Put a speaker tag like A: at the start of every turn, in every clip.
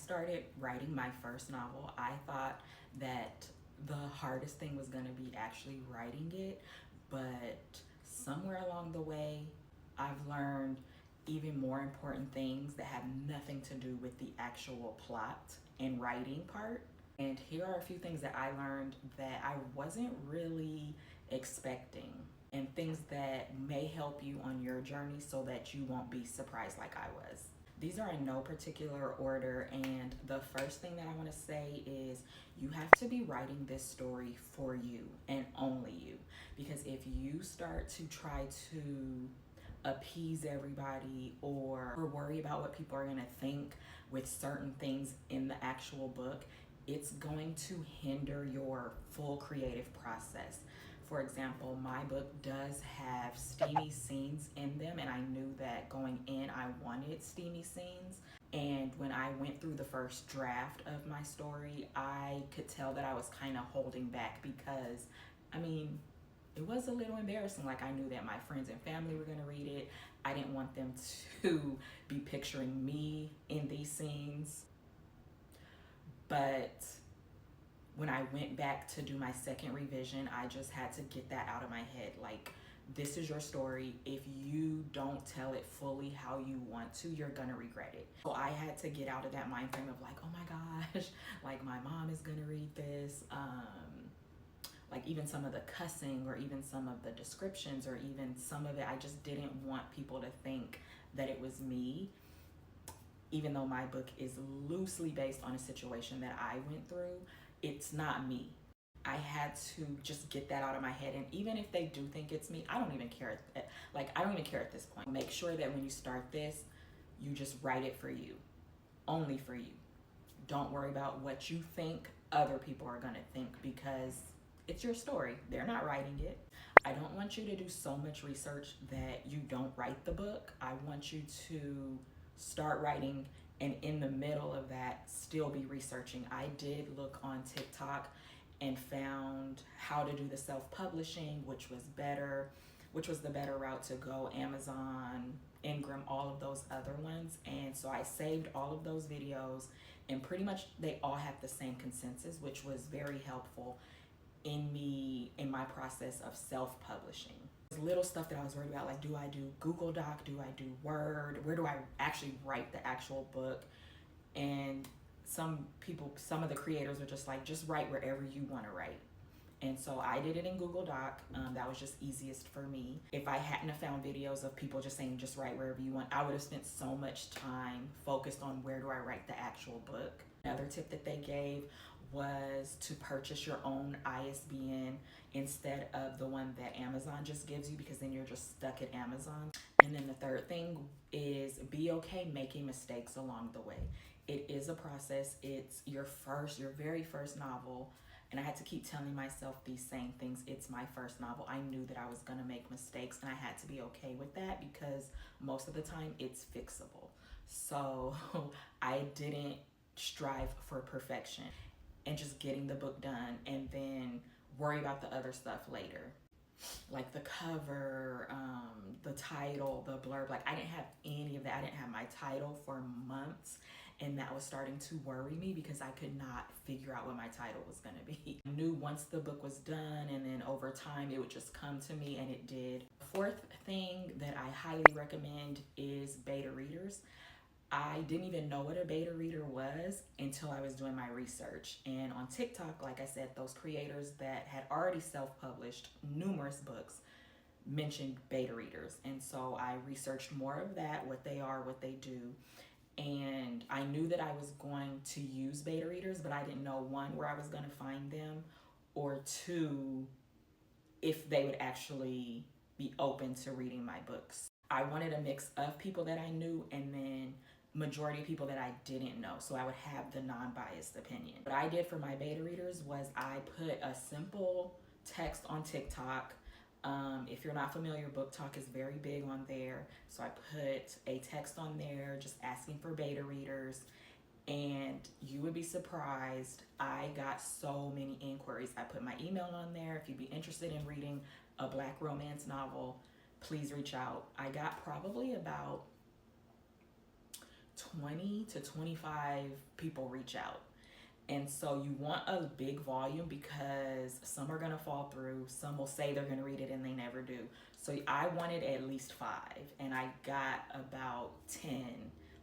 A: started writing my first novel, I thought that the hardest thing was going to be actually writing it, but somewhere along the way, I've learned even more important things that have nothing to do with the actual plot and writing part. And here are a few things that I learned that I wasn't really expecting, and things that may help you on your journey so that you won't be surprised like I was. These are in no particular order, and the first thing that I want to say is you have to be writing this story for you and only you. Because if you start to try to appease everybody or worry about what people are going to think with certain things in the actual book, it's going to hinder your full creative process. For example, my book does have steamy scenes in them, and I knew that going in I wanted steamy scenes. And when I went through the first draft of my story, I could tell that I was kind of holding back because, I mean, it was a little embarrassing. Like, I knew that my friends and family were going to read it. I didn't want them to be picturing me in these scenes. But when I went back to do my second revision, I just had to get that out of my head. Like, this is your story. If you don't tell it fully how you want to, you're gonna regret it. So I had to get out of that mind frame of like, oh my gosh, like my mom is gonna read this. Like even some of the cussing or even some of the descriptions or even some of it, I just didn't want people to think that it was me. Even though my book is loosely based on a situation that I went through, it's not me. I had to just get that out of my head. And even if they do think it's me, I don't even care. I don't even care at this point. Make sure that when you start this, you just write it for you, only for you. Don't worry about what you think other people are gonna think, because it's your story. They're not writing it. I don't want you to do so much research that you don't write the book. I want you to start writing, and in the middle of that, still be researching. I did look on TikTok and found how to do the self-publishing, which was the better route to go. Amazon, Ingram, all of those other ones. And so I saved all of those videos, and pretty much they all have the same consensus, which was very helpful in my process of self-publishing. Little stuff that I was worried about, like, do I do Google Doc, do I do Word, where do I actually write the actual book? And some of the creators were just like, just write wherever you want to write. And so I did it in Google Doc. That was just easiest for me. If I hadn't have found videos of people just saying just write wherever you want, I would have spent so much time focused on where do I write the actual book. Another tip that they gave was to purchase your own ISBN instead of the one that Amazon just gives you, because then you're just stuck at Amazon. And then the third thing is be okay making mistakes along the way. It is a process. It's your very first novel. And I had to keep telling myself these same things. It's my first novel. I knew that I was gonna make mistakes, and I had to be okay with that because most of the time it's fixable. So I didn't strive for perfection and just getting the book done and then worry about the other stuff later. Like the cover, the title, the blurb. Like, I didn't have any of that. I didn't have my title for months, and that was starting to worry me because I could not figure out what my title was going to be. I knew once the book was done, and then over time it would just come to me, and it did. Fourth thing that I highly recommend is beta readers. I didn't even know what a beta reader was until I was doing my research. And on TikTok, like I said, those creators that had already self-published numerous books mentioned beta readers. And so I researched more of that, what they are, what they do. And I knew that I was going to use beta readers, but I didn't know, one, where I was going to find them, or two, if they would actually be open to reading my books. I wanted a mix of people that I knew and then majority of people that I didn't know, so I would have the non-biased opinion. What I did for my beta readers was I put a simple text on TikTok. If you're not familiar, Book Talk is very big on there. So I put a text on there just asking for beta readers, and you would be surprised. I got so many inquiries. I put my email on there. If you'd be interested in reading a Black romance novel, please reach out. I got probably about 20 to 25 people reach out. And so you want a big volume because some are gonna fall through, some will say they're gonna read it and they never do. So I wanted at least 5, and I got about 10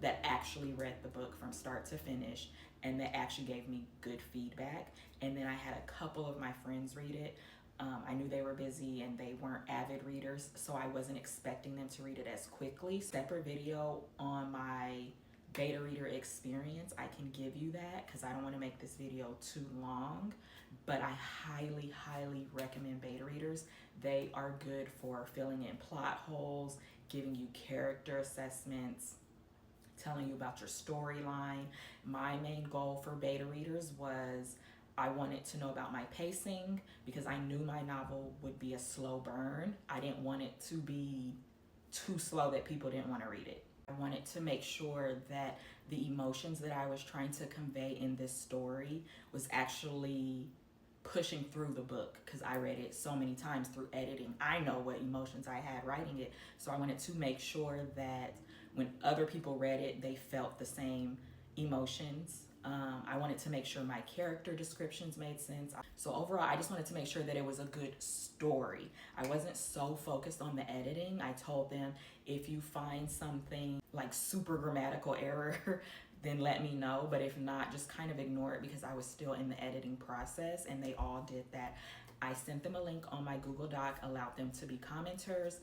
A: that actually read the book from start to finish and that actually gave me good feedback. And then I had a couple of my friends read it. I knew they were busy and they weren't avid readers, so I wasn't expecting them to read it as quickly. Separate video on my beta reader experience, I can give you that because I don't want to make this video too long, but I highly recommend beta readers. They are good for filling in plot holes, giving you character assessments, telling you about your storyline. My main goal for beta readers was I wanted to know about my pacing because I knew my novel would be a slow burn. I didn't want it to be too slow that people didn't want to read it. I wanted to make sure that the emotions that I was trying to convey in this story was actually pushing through the book because I read it so many times through editing. I know what emotions I had writing it, so I wanted to make sure that when other people read it, they felt the same emotions. I wanted to make sure my character descriptions made sense. So overall, I just wanted to make sure that it was a good story. I wasn't so focused on the editing. I told them, if you find something like super grammatical error, then let me know. But if not, just kind of ignore it because I was still in the editing process and they all did that. I sent them a link on my Google Doc, allowed them to be commenters.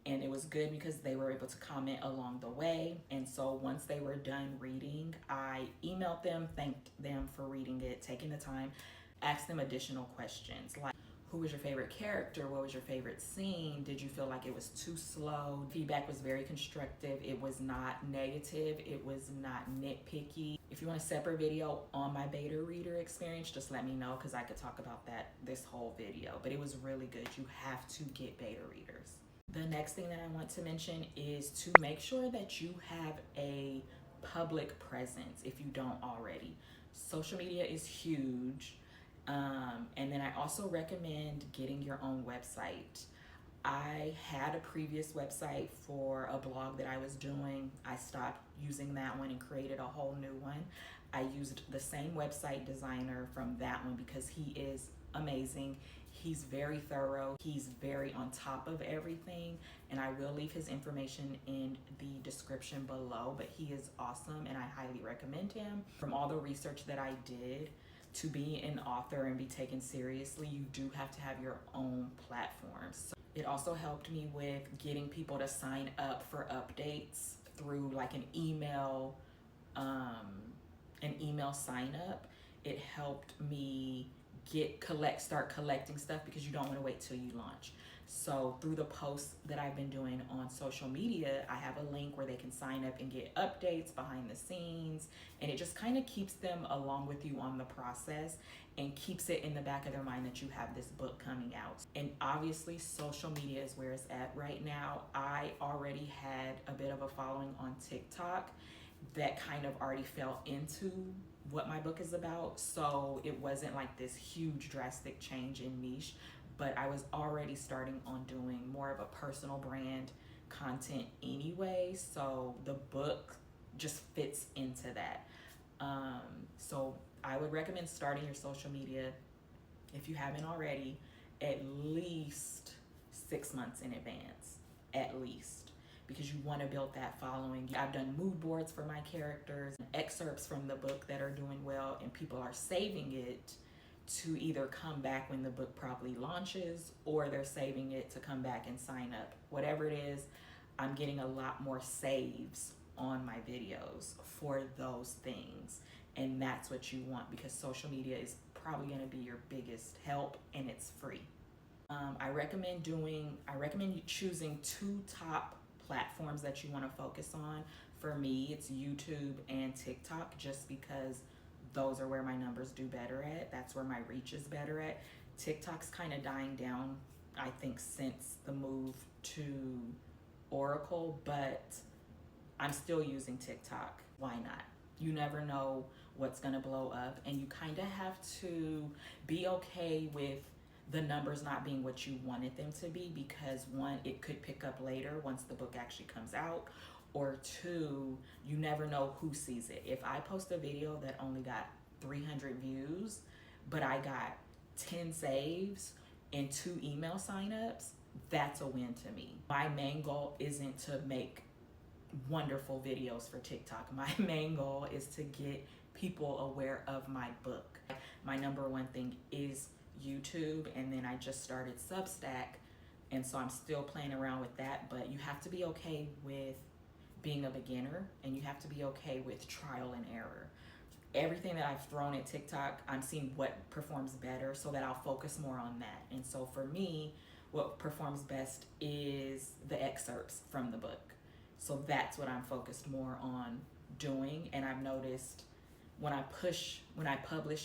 A: And it was good because they were able to comment along the way. And so once they were done reading, I emailed them, thanked them for reading it, taking the time, asked them additional questions like, who was your favorite character? What was your favorite scene? Did you feel like it was too slow? Feedback was very constructive. It was not negative. It was not nitpicky. If you want a separate video on my beta reader experience, just let me know because I could talk about that this whole video. But it was really good. You have to get beta readers. The next thing that I want to mention is to make sure that you have a public presence if you don't already. Social media is huge. And then I also recommend getting your own website. I had a previous website for a blog that I was doing. I stopped using that one and created a whole new one. I used the same website designer from that one because he is amazing. He's very thorough. He's very on top of everything. And I will leave his information in the description below, but he is awesome and I highly recommend him. From all the research that I did, to be an author and be taken seriously, you do have to have your own platform. So it also helped me with getting people to sign up for updates through like an email sign up. It helped me start collecting stuff because you don't want to wait till you launch. So through the posts that I've been doing on social media, I have a link where they can sign up and get updates behind the scenes, and it just kind of keeps them along with you on the process and keeps it in the back of their mind that you have this book coming out. And obviously social media is where it's at right now. I already had a bit of a following on TikTok that kind of already fell into what my book is about, so it wasn't like this huge drastic change in niche, but I was already starting on doing more of a personal brand content anyway, so the book just fits into that. So I would recommend starting your social media, if you haven't already, at least 6 months in advance, at least, because you want to build that following. I've done mood boards for my characters, excerpts from the book that are doing well, and people are saving it to either come back when the book properly launches, or they're saving it to come back and sign up. Whatever it is, I'm getting a lot more saves on my videos for those things, and that's what you want because social media is probably going to be your biggest help, and it's free. I recommend you choosing 2 top platforms that you want to focus on. For me, it's YouTube and TikTok, just because those are where my numbers do better at. That's where my reach is better at. TikTok's kind of dying down, I think, since the move to Oracle, but I'm still using TikTok. Why not? You never know what's gonna blow up, and you kind of have to be okay with the numbers not being what you wanted them to be, because one, it could pick up later once the book actually comes out, or two, you never know who sees it. If I post a video that only got 300 views, but I got 10 saves and 2 email signups, that's a win to me. My main goal isn't to make wonderful videos for TikTok. My main goal is to get people aware of my book. My number one thing is YouTube, and then I just started Substack, and so I'm still playing around with that. But you have to be okay with being a beginner, and you have to be okay with trial and error. Everything that I've thrown at TikTok, I'm seeing what performs better so that I'll focus more on that. And so for me, what performs best is the excerpts from the book. So that's what I'm focused more on doing. And I've noticed when I publish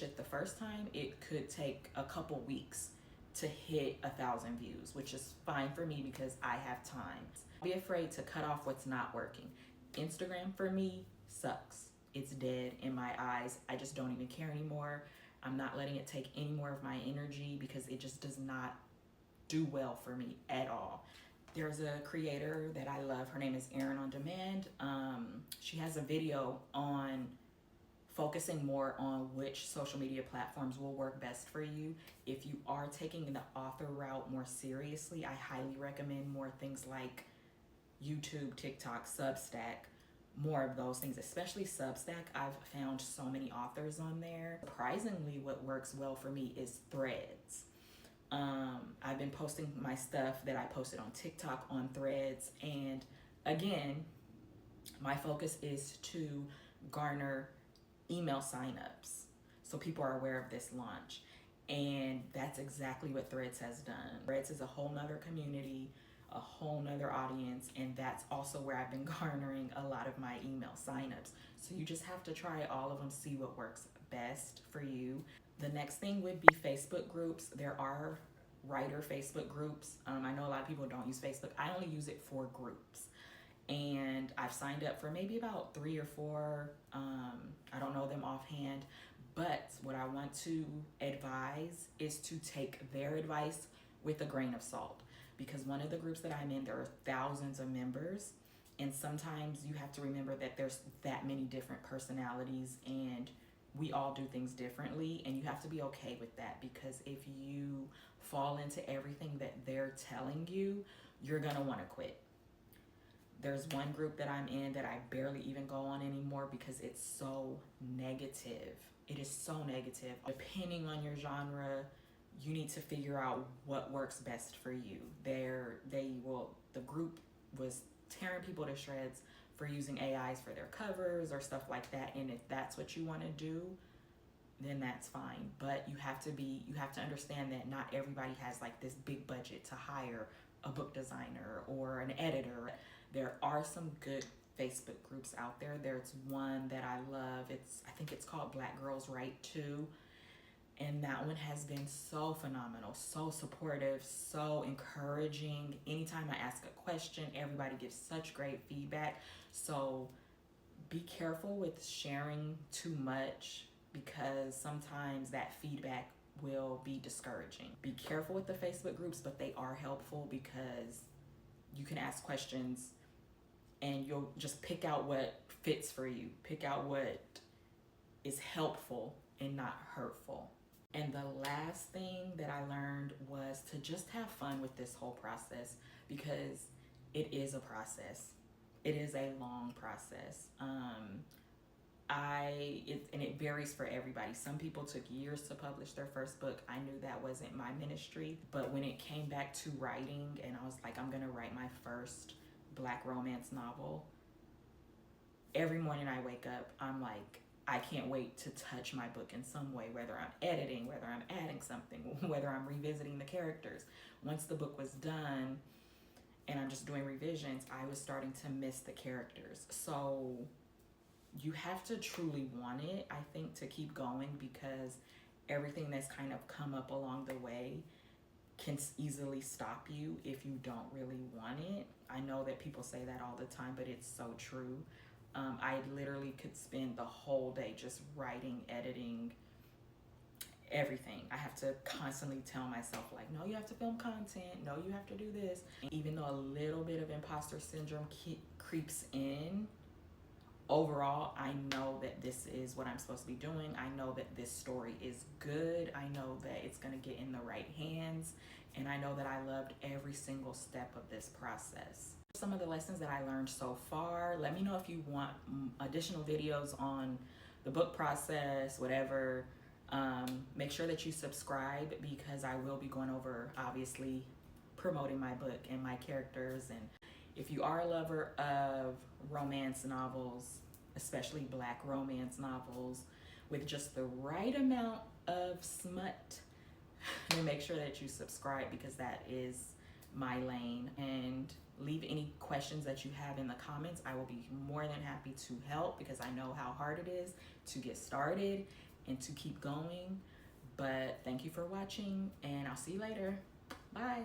A: it the first time, it could take a couple weeks to hit 1,000 views, which is fine for me because I have time. Don't be afraid to cut off what's not working. Instagram for me sucks. It's dead in my eyes. I just don't even care anymore. I'm not letting it take any more of my energy because it just does not do well for me at all. There's a creator that I love. Her name is Erin on Demand. She has a video on focusing more on which social media platforms will work best for you. If you are taking the author route more seriously, I highly recommend more things like YouTube, TikTok, Substack, more of those things, especially Substack. I've found so many authors on there. Surprisingly, what works well for me is Threads. I've been posting my stuff that I posted on TikTok on Threads, and again, my focus is to garner email signups so people are aware of this launch, and that's exactly what Threads has done. Threads is a whole nother community, a whole nother audience, and that's also where I've been garnering a lot of my email signups. So you just have to try all of them, see what works best for you. The next thing would be Facebook groups. There are writer Facebook groups. I know a lot of people don't use Facebook. I only use it for groups, and I've signed up for maybe about 3 or 4. I don't know them offhand, but what I want to advise is to take their advice with a grain of salt, because one of the groups that I'm in, there are thousands of members, and sometimes you have to remember that there's that many different personalities, and we all do things differently, and you have to be okay with that, because if you fall into everything that they're telling you, you're gonna want to quit. There's one group that I'm in that I barely even go on anymore because it's so negative. It is so negative. Depending on your genre, you need to figure out what works best for you. The group was tearing people to shreds for using AIs for their covers or stuff like that. And if that's what you want to do, then that's fine. But you have to understand that not everybody has like this big budget to hire a book designer or an editor. There are some good Facebook groups out there. There's one that I love. I think it's called Black Girls Write Too. And that one has been so phenomenal, so supportive, so encouraging. Anytime I ask a question, everybody gives such great feedback. So be careful with sharing too much, because sometimes that feedback will be discouraging. Be careful with the Facebook groups, but they are helpful because you can ask questions and you'll just pick out what fits for you. Pick out what is helpful and not hurtful. And the last thing that I learned was to just have fun with this whole process, because it is a process. It is a long process. And it varies for everybody. Some people took years to publish their first book. I knew that wasn't my ministry, but when it came back to writing and I was like, I'm gonna write my first Black romance novel, every morning I wake up, I'm like, I can't wait to touch my book in some way, whether I'm editing, whether I'm adding something, whether I'm revisiting the characters. Once the book was done and I'm just doing revisions, I was starting to miss the characters. So you have to truly want it, I think, to keep going, because everything that's kind of come up along the way can easily stop you if you don't really want it. I know that people say that all the time, but it's so true. I literally could spend the whole day just writing, editing, everything. I have to constantly tell myself, like, no, you have to film content. No, you have to do this. And even though a little bit of imposter syndrome creeps in, overall, I know that this is what I'm supposed to be doing. I know that this story is good. I know that it's going to get in the right hands. And I know that I loved every single step of this process. Some of the lessons that I learned so far. Let me know if you want additional videos on the book process, whatever. Make sure that you subscribe, because I will be going over, obviously, promoting my book and my characters. And if you are a lover of romance novels, especially Black romance novels, with just the right amount of smut, then make sure that you subscribe, because that is my lane. And leave any questions that you have in the comments. I will be more than happy to help, because I know how hard it is to get started and to keep going. But thank you for watching, and I'll see you later. Bye.